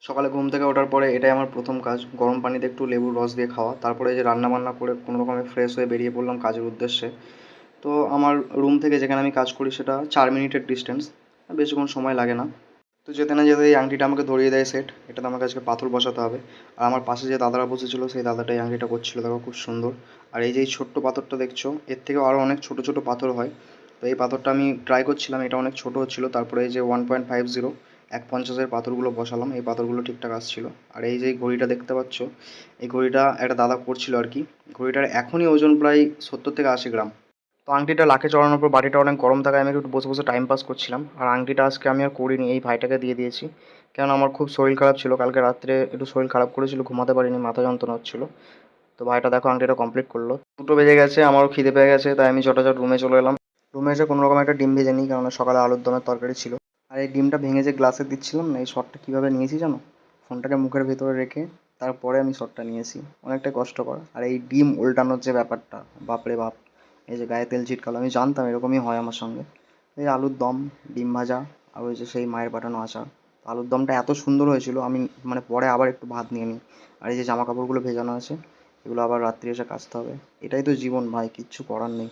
সকালে ঘুম থেকে ওঠার পরে এটাই আমার প্রথম কাজ, গরম পানিতে একটু লেবুর রস দিয়ে খাওয়া। তারপরে এই যে রান্না বান্না করে কোনো রকমে ফ্রেশ হয়ে বেরিয়ে পড়লাম কাজের উদ্দেশ্যে। তো আমার রুম থেকে যেখানে আমি কাজ করি সেটা 4 মিনিটের ডিস্টেন্স, বেশিক্ষণ সময় লাগে না। তো যেতে না যেতে এই আংটিটা আমাকে ধরিয়ে দেয় সেট, এটাতে আমাকে আজকে পাথর বসাতে হবে। আর আমার পাশে যে দাদারা বসেছিল সেই দাদাটা এই আংটিটা করছিল, দেখো খুব সুন্দর। আর এই যে এই ছোট্ট পাথরটা দেখছো, এর থেকেও আরও অনেক ছোটো ছোটো পাথর হয়। তো এই পাথরটা আমি ট্রাই করছিলাম, এটা অনেক ছোটো হচ্ছিলো। তারপরে এই যে 1.50 1/50 পাথরগুলো বসালাম, এই পাথরগুলো ঠিকঠাক আসছিল। আর এই যে এই ঘড়িটা দেখতে পাচ্ছ, এই ঘড়িটা একটা দাদা করছিল আর কি। ঘড়িটার এখনই ওজন প্রায় 70 থেকে 80 গ্রাম। তো আংটিটা লাখে চড়ানোর পর বাড়িটা অনেক গরম থাকায় আমি একটু বসে বসে টাইম পাস করছিলাম। আর আংটিটা আজকে আমি আর করিনি, এই ভাইটাকে দিয়ে দিয়েছি। কেন আমার খুব শরীর খারাপ ছিল, কালকে রাত্রে একটু শরীর খারাপ করেছিল, ঘুমাতে পারিনি, মাথা যন্ত্রণা হচ্ছিল। তো ভাইটা দেখো আংটিটা কমপ্লিট করলো। 2টো বেজে গেছে, আমারও খিদে পেয়ে গেছে, তাই আমি চটাচট রুমে চলে এলাম। রুমে এসে কোনো রকম একটা ডিম ভেজে নিই, কারণ সকালে আলুর দমের তরকারি ছিল। আর এই ডিমটা ভেঙে যে গ্লাসে দিচ্ছিলাম না, এই শটটা কীভাবে নিয়েছি জানো? ফোনটাকে মুখের ভেতরে রেখে তারপরে আমি শটটা নিয়েছি। অনেকটাই কষ্টকর। আর এই ডিম উল্টানোর যে ব্যাপারটা, বাপরে বাপ! এই যে গায়ে তেল ছিটকালো, আমি জানতাম এরকমই হয় আমার সঙ্গে। এই আলুর দম, ডিম ভাজা, আর ওই যে সেই মায়ের পাঠানো আচার। আলুর দমটা এত সুন্দর হয়েছিল, আমি মানে পরে আবার একটু ভাত নিয়ে নিই। আর এই যে জামা কাপড়গুলো ভেজানো আছে, এগুলো আবার রাত্রি এসে কাচতে হবে। এটাই তো জীবন ভাই, কিচ্ছু করার নেই।